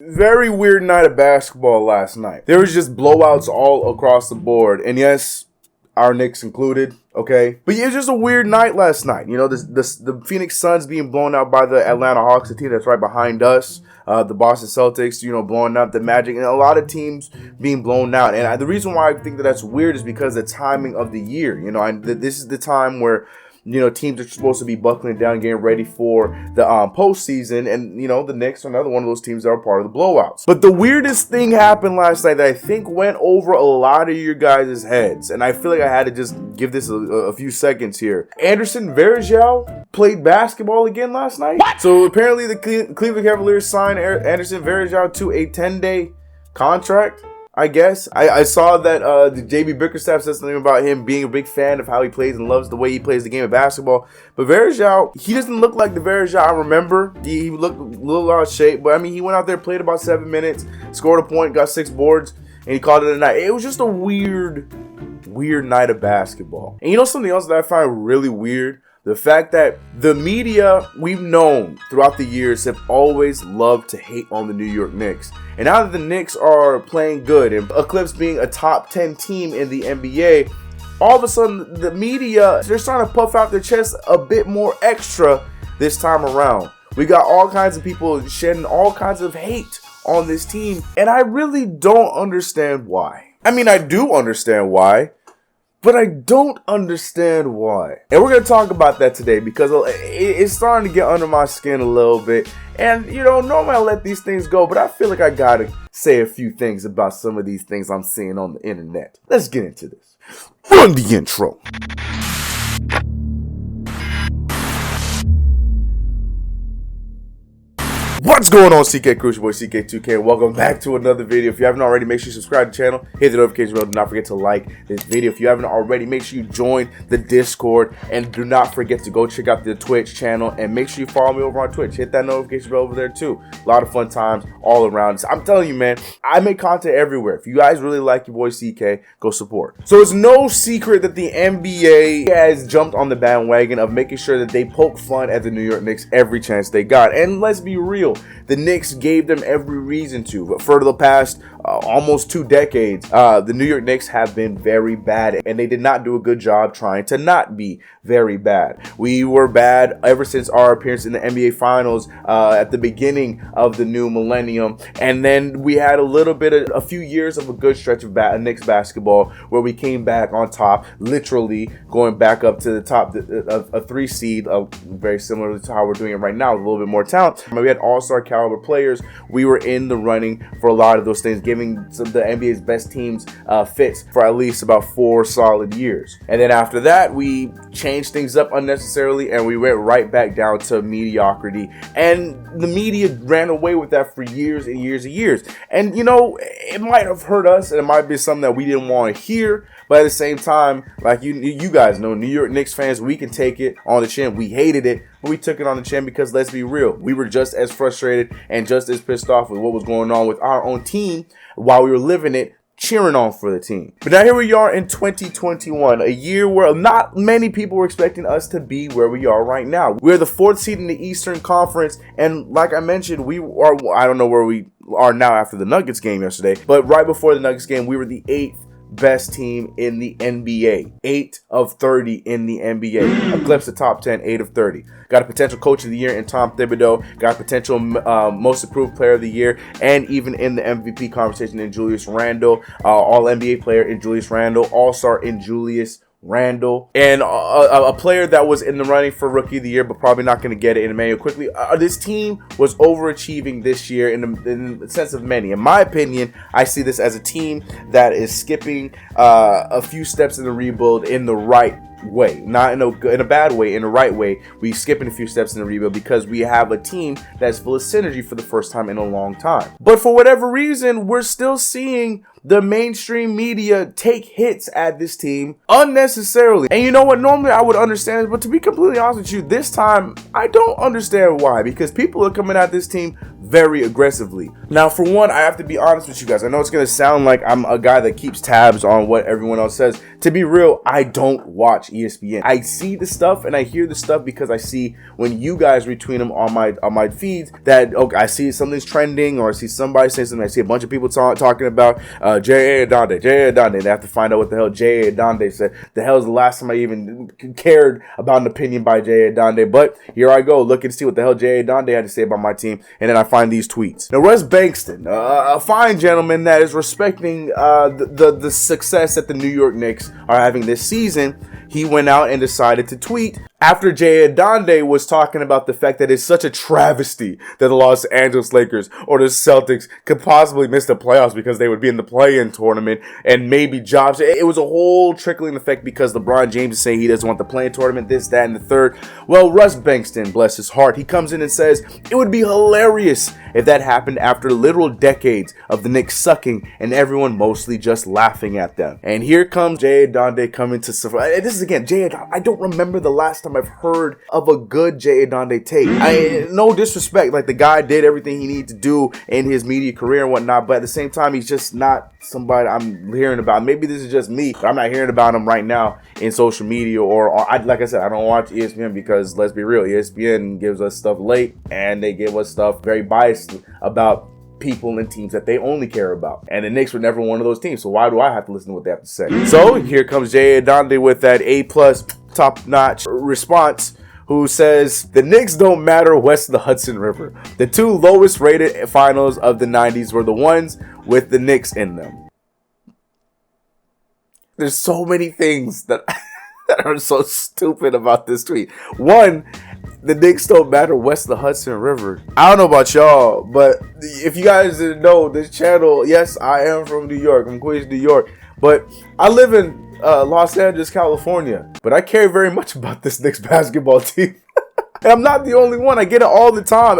Very weird night of basketball last night. There was just blowouts all across the board. And yes, our Knicks included, okay? But yeah, it was just a weird night last night. You know, the Phoenix Suns being blown out by the Atlanta Hawks, the team that's right behind us. The Boston Celtics, you know, blowing out the Magic, and a lot of teams being blown out. And the reason why I think that that's weird is because of the timing of the year. You know, this is the time where, you know, teams are supposed to be buckling down, getting ready for the postseason. And, you know, the Knicks are another one of those teams that are part of the blowouts. But the weirdest thing happened last night that I think went over a lot of your guys' heads. And I feel like I had to just give this a few seconds here. Anderson Varejao played basketball again last night. What? So apparently the Cleveland Cavaliers signed Anderson Varejao to a 10-day contract. I guess. I saw that the JB Bickerstaff said something about him being a big fan of how he plays and loves the way he plays the game of basketball. But Varejao, he doesn't look like the Varejao I remember. He looked a little out of shape. But, I mean, he went out there, played about 7 minutes, scored a point, got 6 boards, and he called it a night. It was just a weird night of basketball. And you know something else that I find really weird? The fact that the media we've known throughout the years have always loved to hate on the New York Knicks. And now that the Knicks are playing good and Eclipse being a top 10 team in the NBA, all of a sudden the media, they're starting to puff out their chest a bit more extra this time around. We got all kinds of people shedding all kinds of hate on this team, and I really don't understand why. I mean, I do understand why, but I don't understand why. And we're going to talk about that today because it's starting to get under my skin a little bit. And, you know, normally I let these things go, but I feel like I got to say a few things about some of these things I'm seeing on the internet. Let's get into this. Run the intro. What's going on, CK Crucial Boy, CK2K, and welcome back to another video. If you haven't already, make sure you subscribe to the channel, hit the notification bell, do not forget to like this video. If you haven't already, make sure you join the Discord, and do not forget to go check out the Twitch channel, and make sure you follow me over on Twitch. Hit that notification bell over there too. A lot of fun times all around. I'm telling you, man, I make content everywhere. If you guys really like your boy CK, go support. So it's no secret that the NBA has jumped on the bandwagon of making sure that they poke fun at the New York Knicks every chance they got. And let's be real, the Knicks gave them every reason to. But for the past almost 2 decades, the New York Knicks have been very bad, and they did not do a good job trying to not be very bad. We were bad ever since our appearance in the NBA Finals at the beginning of the new millennium, and then we had a few years of a good stretch of Knicks basketball where we came back on top, literally going back up to the top, a 3 seed, very similar to how we're doing it right now, with a little bit more talent. We had all-star caliber players. We were in the running for a lot of those things, giving some of the NBA's best teams fits for at least about 4 solid years. And then after that, we changed things up unnecessarily, and we went right back down to mediocrity. And the media ran away with that for years and years and years. And, you know, it might have hurt us, and it might be something that we didn't want to hear. But at the same time, like you guys know, New York Knicks fans, we can take it on the chin. We hated it, but we took it on the chin because, let's be real, we were just as frustrated and just as pissed off with what was going on with our own team while we were living it, cheering on for the team. But now here we are in 2021, a year where not many people were expecting us to be where we are right now. We're the 4th seed in the Eastern Conference, and like I mentioned, we are, I don't know where we are now after the Nuggets game yesterday, but right before the Nuggets game, we were the 8th best team in the NBA. 8 of 30 in the NBA. Eclipse the top 10, 8 of 30. Got a potential coach of the year in Tom Thibodeau. Got a potential most improved player of the year, and even in the MVP conversation in Julius Randle. All NBA player in Julius Randle. All-star in Julius Randle, and a player that was in the running for Rookie of the Year, but probably not going to get it in Emmanuel quickly. This team was overachieving this year in the sense of many. In my opinion, I see this as a team that is skipping a few steps in the rebuild in the right way, not in a bad way, in the right way. We skipping a few steps in the rebuild because we have a team that's full of synergy for the first time in a long time. But for whatever reason, we're still seeing the mainstream media take hits at this team unnecessarily. And you know what? Normally I would understand, but to be completely honest with you, this time I don't understand why, because people are coming at this team very aggressively. Now, for one, I have to be honest with you guys. I know it's going to sound like I'm a guy that keeps tabs on what everyone else says. To be real, I don't watch ESPN. I see the stuff and I hear the stuff because I see when you guys retweet them on my feeds that, okay, I see something's trending, or I see somebody say something. I see a bunch of people talking about J.A. Adonde. They have to find out what the hell J.A. Adonde said. The hell is the last time I even cared about an opinion by J.A. Adonde? But here I go, looking to see what the hell J.A. Adonde had to say about my team, and then I find these tweets. Now, Russ Bankston, a fine gentleman that is respecting the success that the New York Knicks are having this season, he went out and decided to tweet after J.A. Adonde was talking about the fact that it's such a travesty that the Los Angeles Lakers or the Celtics could possibly miss the playoffs because they would be in the play-in tournament and maybe jobs. It was a whole trickling effect because LeBron James is saying he doesn't want the play-in tournament, this, that, and the third. Well, Russ Bankston, bless his heart, he comes in and says it would be hilarious if that happened after literal decades of the Knicks sucking and everyone mostly just laughing at them. And here comes J.A. Adonde coming to survive. This is again, J.A. Adonde. I don't remember the last time I've heard of a good J.A. Adonde take. No disrespect, like the guy did everything he needed to do in his media career and whatnot, but at the same time, he's just not somebody I'm hearing about. Maybe this is just me, but I'm not hearing about him right now in social media or like I said, I don't watch ESPN because let's be real, ESPN gives us stuff late and they give us stuff very biased about people and teams that they only care about. And the Knicks were never one of those teams, so why do I have to listen to what they have to say? So here comes J.A. Adonde with that A+ top-notch response, who says, the Knicks don't matter west of the Hudson River. The two lowest rated finals of the 90s were the ones with the Knicks in them. There's so many things that are so stupid about this tweet. One, the Knicks don't matter west of the Hudson River. I don't know about y'all, but if you guys didn't know, this channel, yes, I am from New York. I'm Queens, New York, but I live in Los Angeles, California, but I care very much about this Knicks basketball team. And I'm not the only one. I get it all the time,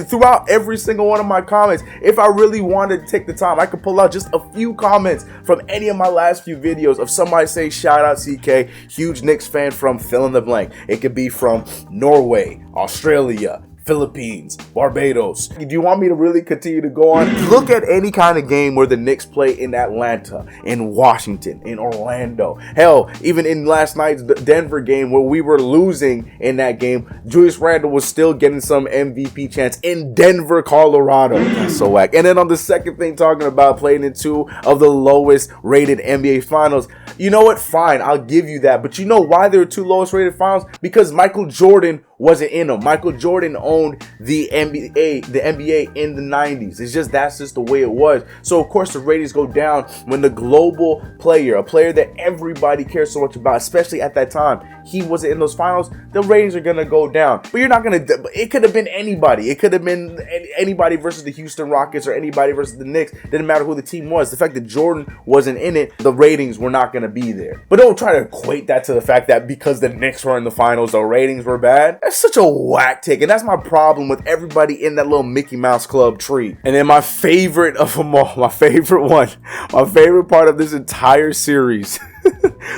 throughout every single one of my comments. If I really wanted to take the time, I could pull out just a few comments from any of my last few videos of somebody saying, shout out CK, huge Knicks fan from fill in the blank. It could be from Norway, Australia, Philippines, Barbados. Do you want me to really continue to go on? Look at any kind of game where the Knicks play in Atlanta, in Washington, in Orlando. Hell, even in last night's Denver game where we were losing in that game, Julius Randle was still getting some MVP chance in Denver, Colorado. That's so whack. And then on the second thing, talking about playing in two of the lowest rated NBA finals. You know what? Fine, I'll give you that. But you know why there were two lowest rated finals? Because Michael Jordan wasn't in them. Michael Jordan owned the NBA in the 90s. That's just the way it was. So of course the ratings go down when the global player, a player that everybody cares so much about, especially at that time, he wasn't in those finals. The ratings are gonna go down. But you're not gonna. It could have been anybody. It could have been anybody versus the Houston Rockets or anybody versus the Knicks. Didn't matter who the team was. The fact that Jordan wasn't in it, the ratings were not gonna be there. But don't try to equate that to the fact that because the Knicks were in the finals, the ratings were bad. That's such a whack take, and that's my problem with everybody in that little Mickey Mouse Club tree. And then my favorite of them all, my favorite part of this entire series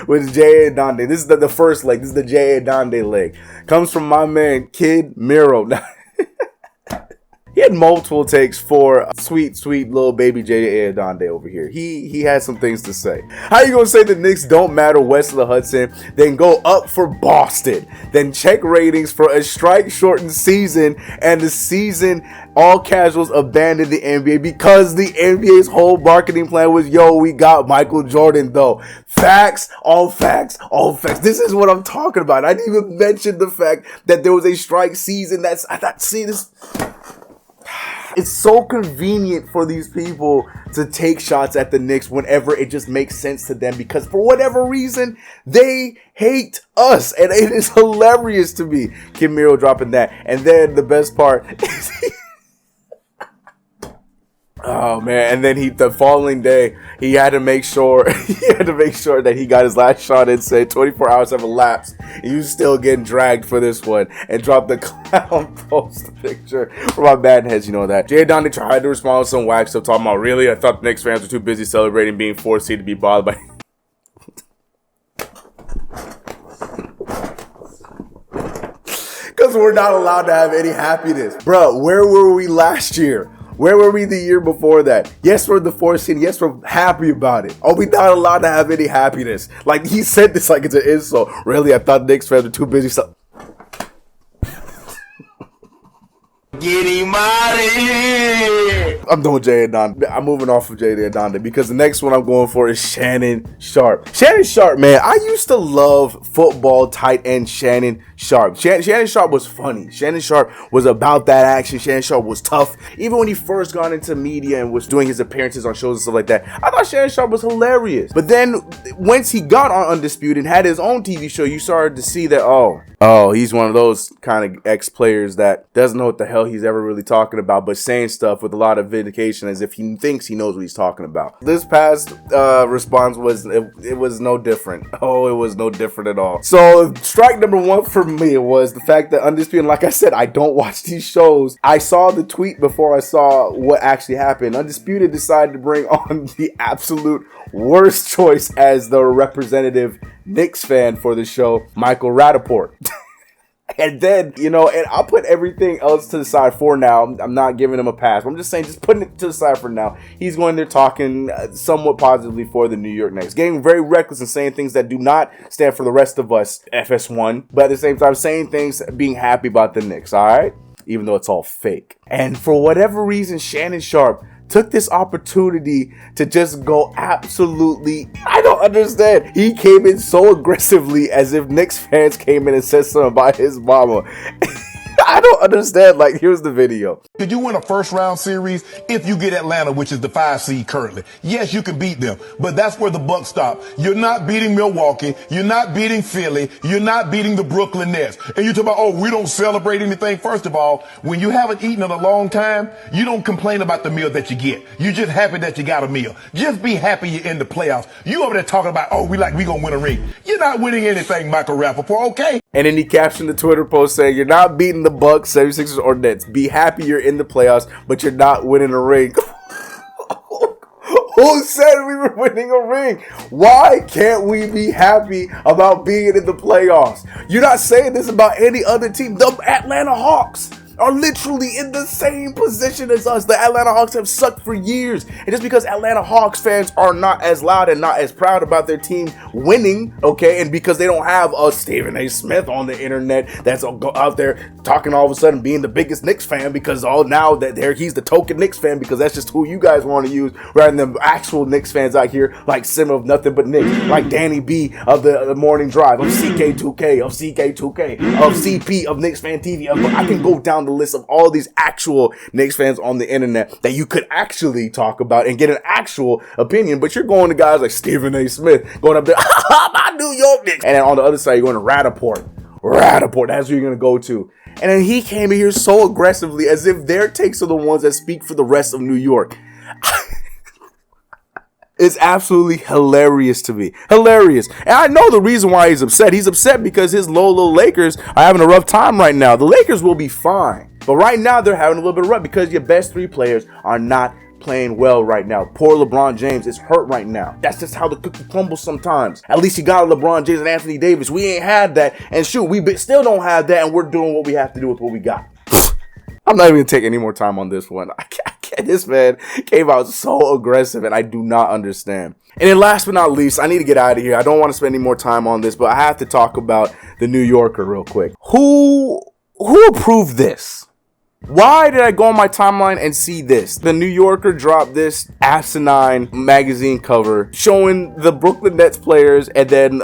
was J.A. Adonde. This is the first leg. This is the J.A. Adonde leg. Comes from my man Kid Miro. He had multiple takes for sweet little baby J.A. Adonde over here. He had some things to say. How you gonna say the Knicks don't matter west of the Hudson, then go up for Boston, then check ratings for a strike-shortened season, and the season all casuals abandoned the NBA because the NBA's whole marketing plan was, yo, we got Michael Jordan though. Facts, all facts, all facts. This is what I'm talking about. I didn't even mention the fact that there was a strike season. It's so convenient for these people to take shots at the Knicks whenever it just makes sense to them because for whatever reason, they hate us. And it is hilarious to me. Kim Miro dropping that. And then the best part is Oh man, and then the following day he had to make sure that he got his last shot in. Said 24 hours have elapsed, and you still getting dragged for this one, and dropped the clown post picture for my bad heads. You know that. Jay Donde tried to respond with some whack stuff, talking about, really, I thought the Knicks fans were too busy celebrating being 4th seed to be bothered by. Because we're not allowed to have any happiness, bro. Where were we last year? Where were we the year before that? Yes, we're the 4th seed. Yes, we're happy about it. Are we not allowed to have any happiness? Like, he said this like it's an insult. Really, I thought Knicks fans were too busy. Get him out of here! I'm done with Jay and Donde. I'm moving off of Jay and Donde because the next one I'm going for is Shannon Sharpe. Shannon Sharpe, man, I used to love football tight end Shannon Sharpe. Shannon Sharpe was funny. Shannon Sharpe was about that action. Shannon Sharpe was tough. Even when he first got into media and was doing his appearances on shows and stuff like that, I thought Shannon Sharpe was hilarious. But then once he got on Undisputed and had his own TV show, you started to see that, oh, he's one of those kind of ex-players that doesn't know what the hell he's ever really talking about, but saying stuff with a lot of vindication as if he thinks he knows what he's talking about. This past response was, it was no different. Oh, it was no different at all. So strike number one for me was the fact that Undisputed, like I said, I don't watch these shows. I saw the tweet before I saw what actually happened. Undisputed decided to bring on the absolute worst choice as the representative Knicks fan for the show, Michael Rappaport. And then, and I'll put everything else to the side for now. I'm not giving him a pass. I'm just saying, just putting it to the side for now. He's going there talking somewhat positively for the New York Knicks. Getting very reckless and saying things that do not stand for the rest of us, FS1. But at the same time, saying things, being happy about the Knicks, all right? Even though it's all fake. And for whatever reason, Shannon Sharpe took this opportunity to just go absolutely, I don't understand. He came in so aggressively as if Knicks fans came in and said something about his mama. I don't understand. Like, here's the video. Could you win a first round series if you get Atlanta, which is the 5 seed currently? Yes, you can beat them, but that's where the buck stops. You're not beating Milwaukee. You're not beating Philly. You're not beating the Brooklyn Nets. And you talk about, oh, we don't celebrate anything. First of all, when you haven't eaten in a long time, you don't complain about the meal that you get. You're just happy that you got a meal. Just be happy you're in the playoffs. You over there talking about, oh, we gonna win a ring. You're not winning anything, Michael Rappaport, okay? And then he captioned the Twitter post saying, you're not beating the Bucks, 76ers, or Nets. Be happy you're in the playoffs, but you're not winning a ring. Who said we were winning a ring? Why can't we be happy about being in the playoffs? You're not saying this about any other team. The Atlanta Hawks are literally in the same position as us. The Atlanta Hawks have sucked for years. And just because Atlanta Hawks fans are not as loud and not as proud about their team winning, okay, and because they don't have a Stephen A. Smith on the internet that's out there talking all of a sudden being the biggest Knicks fan because now that he's the token Knicks fan because that's just who you guys want to use rather than actual Knicks fans out here like Sim of Nothing But Knicks, like Danny B of the Morning Drive, of CK2K, of CK2K, of CP, of Knicks Fan TV. I can go down the list of all these actual Knicks fans on the internet that you could actually talk about and get an actual opinion, but you're going to guys like Stephen A. Smith going up there, my New York Knicks, and then on the other side you're going to Rappaport, that's who you're going to go to. And then he came in here so aggressively as if their takes are the ones that speak for the rest of New York. It's absolutely hilarious to me. Hilarious. And I know the reason why he's upset. He's upset because his little Lakers are having a rough time right now. The Lakers will be fine. But right now they're having a little bit of rough because your best 3 players are not playing well right now. Poor LeBron James is hurt right now. That's just how the cookie crumbles sometimes. At least you got LeBron James and Anthony Davis. We ain't had that. And shoot, we still don't have that. And we're doing what we have to do with what we got. I'm not even going to take any more time on this one. I can't. This man came out so aggressive and I do not understand. And then last but not least, I need to get out of here. I don't want to spend any more time on this, but I have to talk about the New Yorker real quick. Who approved this? Why did I go on my timeline and see this? The New Yorker dropped this asinine magazine cover showing the Brooklyn Nets players and then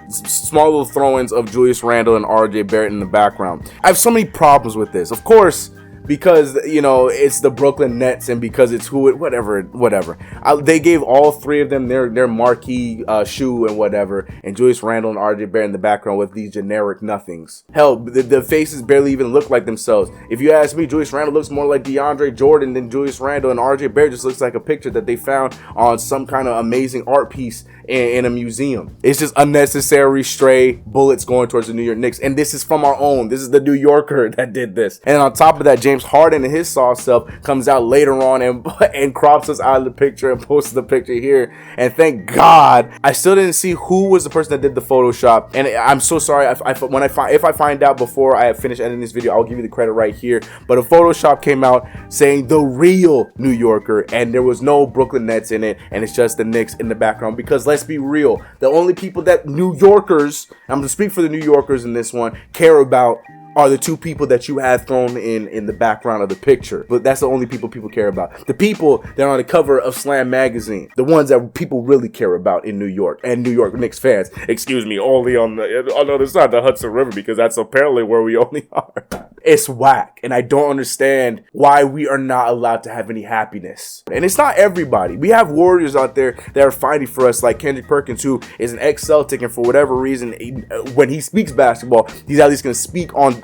small little throw-ins of Julius Randle and RJ Barrett in the background. I have so many problems with this. Of course, because, you know, it's the Brooklyn Nets and because it's whatever. They gave all three of them their marquee shoe and whatever, and Julius Randle and RJ Barrett in the background with these generic nothings. Hell, the faces barely even look like themselves. If you ask me, Julius Randle looks more like DeAndre Jordan than Julius Randle, and RJ Barrett just looks like a picture that they found on some kind of amazing art piece in a museum. It's just unnecessary stray bullets going towards the New York Knicks, and this is from our own. This is the New Yorker that did this. And on top of that, James Harden and his soft self comes out later on and crops us out of the picture and posts the picture here. And thank God, I still didn't see who was the person that did the Photoshop. And I'm so sorry if I find out before I finish editing this video, I'll give you the credit right here. But a Photoshop came out saying the real New Yorker, and there was no Brooklyn Nets in it, and it's just the Knicks in the background. Because let's be real, the only people that New Yorkers, I'm gonna speak for the New Yorkers in this one, care about are the two people that you have thrown in the background of the picture. But that's the only people care about. The people that are on the cover of Slam magazine, the ones that people really care about in New York, and New York Knicks fans, excuse me, only on the other side of the Hudson River, because that's apparently where we only are. It's whack, and I don't understand why we are not allowed to have any happiness. And it's not everybody. We have warriors out there that are fighting for us, like Kendrick Perkins, who is an ex-Celtic, and for whatever reason, when he speaks basketball, he's at least going to speak on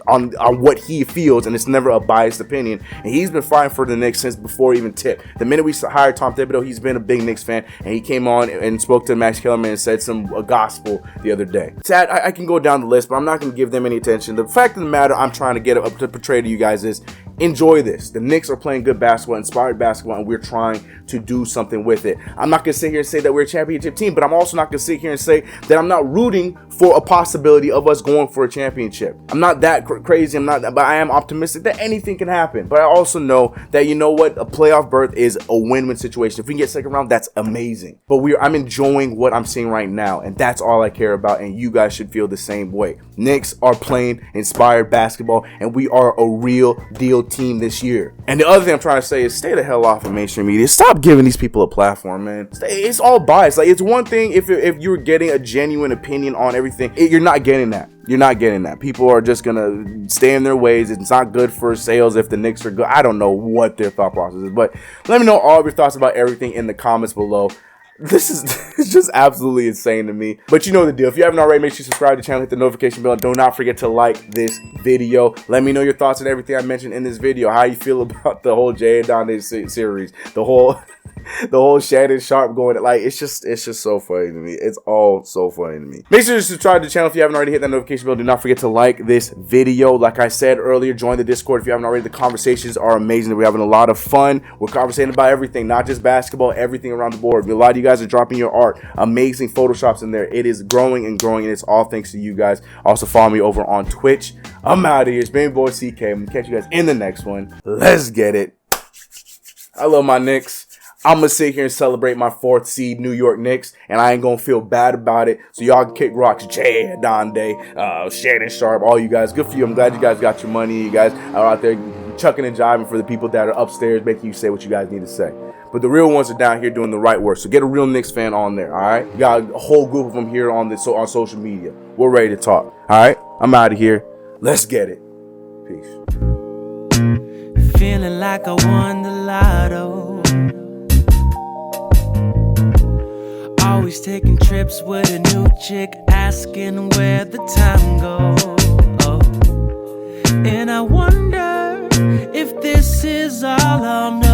what he feels, and it's never a biased opinion. And he's been fighting for the Knicks since before even Tip. The minute we hired Tom Thibodeau, he's been a big Knicks fan, and he came on and spoke to Max Kellerman and said some gospel the other day. Sad, I can go down the list, but I'm not going to give them any attention. The fact of the matter I'm trying to get up to portray to you guys is, enjoy this. The Knicks are playing good basketball, inspired basketball, and we're trying to do something with it. I'm not going to sit here and say that we're a championship team, but I'm also not going to sit here and say that I'm not rooting for a possibility of us going for a championship. I'm not that crazy, but I am optimistic that anything can happen. But I also know that, you know what, a playoff berth is a win-win situation. If we can get second round, that's amazing. But I'm enjoying what I'm seeing right now, and that's all I care about, and you guys should feel the same way. Knicks are playing inspired basketball, and we are a real deal team this year. And the other thing I'm trying to say is, stay the hell off of mainstream media. Stop giving these people a platform, man. It's all biased. Like, it's one thing if you're getting a genuine opinion on everything. You're not getting that. You're not getting that. People are just gonna stay in their ways. It's not good for sales if the Knicks are good. I don't know what their thought process is, but let me know all of your thoughts about everything in the comments below. This is it's just absolutely insane to me. But you know the deal. If you haven't already, make sure you subscribe to the channel, hit the notification bell, and do not forget to like this video. Let me know your thoughts on everything I mentioned in this video. How you feel about the whole Jay and DOWNLAOD series, the whole Shannon Sharp going, like, it's just so funny to me. It's all so funny to me. Make sure to subscribe to the channel if you haven't already, hit that notification bell. Do not forget to like this video. Like I said earlier, join the Discord if you haven't already. The conversations are amazing. We're having a lot of fun. We're conversating about everything, not just basketball, everything around the board. A lot of you guys are dropping your art, amazing Photoshops in there. It is growing and growing, and it's all thanks to you guys. Also follow me over on Twitch. I'm out of here. It's been your boy CK. I'm gonna catch you guys in the next one. Let's get it. I love my Knicks. I'm going to sit here and celebrate my 4th seed New York Knicks, and I ain't going to feel bad about it. So y'all can kick rocks. Jay, Donde, Shannon Sharp, all you guys. Good for you. I'm glad you guys got your money. You guys are out there chucking and jiving for the people that are upstairs, making you say what you guys need to say. But the real ones are down here doing the right work. So get a real Knicks fan on there, all right? You got a whole group of them here on social media. We're ready to talk, all right? I'm out of here. Let's get it. Peace. Feeling like I won the lotto. Always taking trips with a new chick, asking where the time goes. And I wonder if this is all I'll know.